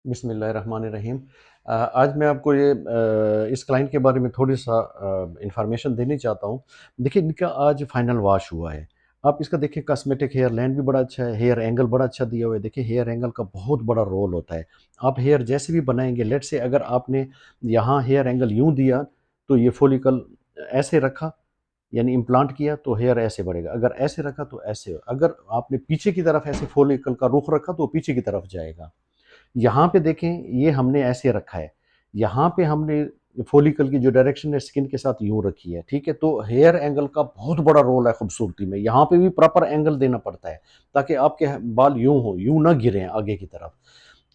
बिस्मिल्लाहिर्रहमानिर्रहीम। आज मैं आपको इस क्लाइंट के बारे में थोड़ी-सा इन्फॉर्मेशन देनी चाहता हूँ। देखिए, इनका आज फाइनल वॉश हुआ है। आप इसका देखिए, कॉस्मेटिक हेयर लाइन भी बड़ा अच्छा है, हेयर एंगल बड़ा अच्छा दिया हुआ है। देखिए, हेयर एंगल का बहुत बड़ा रोल होता है। आप हेयर जैसे भी बनाएँगे, लेट्स से अगर आपने यहाँ हेयर एंगल यूँ दिया, तो ये फॉलिकल ऐसे रखा, यानी इम्प्लांट किया तो हेयर ऐसे बढ़ेगा। अगर ऐसे रखा तो ऐसे, अगर आपने पीछे की तरफ ऐसे फॉलिकल का रुख रखा तो वो पीछे की तरफ जाएगा। यहाँ पे देखें, ये हमने ऐसे रखा है। यहाँ पे हमने फॉलिकल की जो डायरेक्शन है स्किन के साथ यूँ रखी है, ठीक है? तो हेयर एंगल का बहुत बड़ा रोल है खूबसूरती में। यहाँ पे भी प्रॉपर एंगल देना पड़ता है, ताकि आपके बाल यूँ हों, यूँ ना गिरें आगे की तरफ।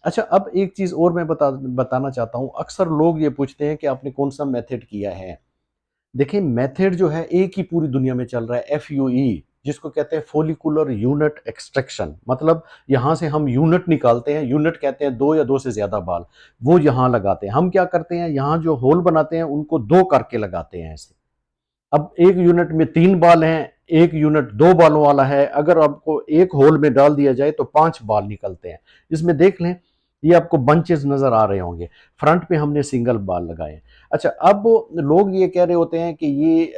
अच्छा, अब एक चीज़ और मैं बताना चाहता हूँ। अक्सर लोग ये पूछते हैं कि आपने कौन-सा मेथड किया है? देखिए, मेथड जो है एक ही पूरी दुनिया में चल रहा है, एफयूई, जिसको कहते हैं फॉलिकुलर यूनिट एक्सट्रैक्शन। मतलब यहाँ से हम यूनिट निकालते हैं, यूनिट कहते हैं दो या दो से ज्यादा बाल, वो यहाँ लगाते हैं। हम क्या करते हैं, यहाँ जो होल बनाते हैं उनको दो करके लगाते हैं ऐसे। अब एक यूनिट में तीन बाल हैं, एक यूनिट दो बालों वाला है, अगर आपको एक होल में डाल दिया जाए तो पांच बाल निकलते हैं। इसमें देख लें, ये आपको बंचेस नजर आ रहे होंगे। फ्रंट पे हमने सिंगल बाल लगाए। अच्छा, अब लोग ये कह रहे होते हैं कि ये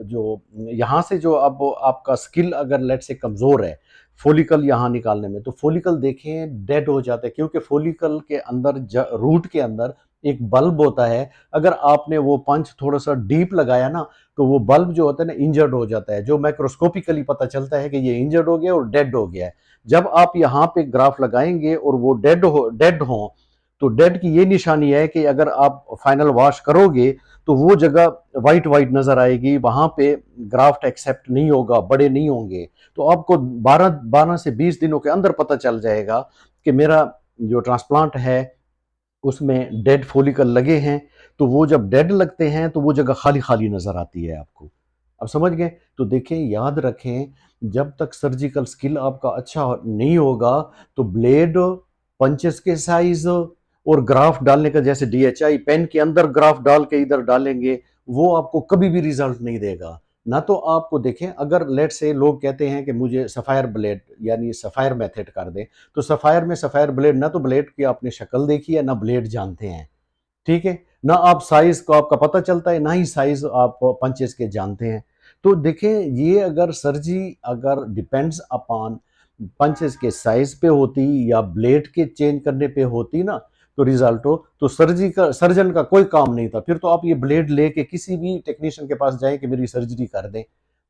जो यहाँ से जो अब आपका स्किल अगर लेट से कमजोर है फॉलिकल यहाँ निकालने में, तो फॉलिकल देखें डेड हो जाता है, क्योंकि फॉलिकल के अंदर रूट के अंदर एक बल्ब होता है। अगर आपने वो पंच थोड़ा सा डीप लगाया ना, तो वो बल्ब जो होता है ना इंजर्ड हो जाता है, जो माइक्रोस्कोपिकली पता चलता है कि ये इंजर्ड हो गया और डेड हो गया है। जब आप यहाँ पे ग्राफ लगाएंगे और वो डेड हो, तो डेड की ये निशानी है कि अगर आप फाइनल वॉश करोगे तो वो जगह वाइट वाइट नजर आएगी, वहां पे ग्राफ्ट एक्सेप्ट नहीं होगा, बड़े नहीं होंगे। तो आपको 12 से 20 दिनों के अंदर पता चल जाएगा कि मेरा जो ट्रांसप्लांट है उसमें डेड फॉलिकल लगे हैं। तो वो जब डेड लगते हैं तो वो जगह खाली खाली नजर आती है आपको। अब समझ गए? तो देखें, याद रखें, जब तक सर्जिकल स्किल आपका अच्छा नहीं होगा, तो ब्लेड, पंचेस के साइज और ग्राफ डालने का, जैसे डीएचआई पेन के अंदर ग्राफ डाल के इधर डालेंगे, वो आपको कभी भी रिजल्ट नहीं देगा। ना तो आपको देखें, अगर लेट से लोग कहते हैं कि मुझे सफायर ब्लेड यानी सफायर मेथड कर दे, तो सफायर में सफायर ब्लेड, ना तो ब्लेड की आपने शक्ल देखी है, ना ब्लेड जानते हैं, ठीक है? ना आप साइज को आपका पता चलता है, ना ही साइज आप पंचेस के जानते हैं। तो देखें, ये अगर सर्जरी अगर डिपेंड्स अपॉन पंचेस के साइज पे होती या ब्लेड के चेंज करने पे होती ना, तो रिजल्ट हो, तो सर्जरी का सर्जन का कोई काम नहीं था। फिर तो आप ये ब्लेड लेके किसी भी टेक्नीशियन के पास जाए कि मेरी सर्जरी कर दें।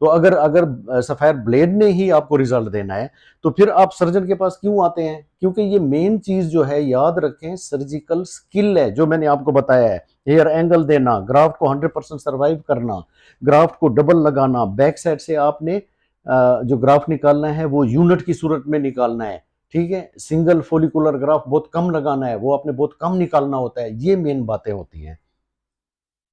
तो अगर अगर सफायर ब्लेड ने ही आपको रिजल्ट देना है, तो फिर आप सर्जन के पास क्यों आते हैं? क्योंकि ये मेन चीज जो है, याद रखें, सर्जिकल स्किल है, जो मैंने आपको बताया है। हेयर एंगल देना, ग्राफ्ट को 100% सर्वाइव करना, ग्राफ्ट को डबल लगाना, बैक साइड से आपने जो ग्राफ निकालना है वो यूनिट की सूरत में निकालना है, ठीक है? सिंगल फोलिकुलर ग्राफ बहुत कम लगाना है, वो आपने बहुत कम निकालना होता है। ये मेन बातें होती हैं।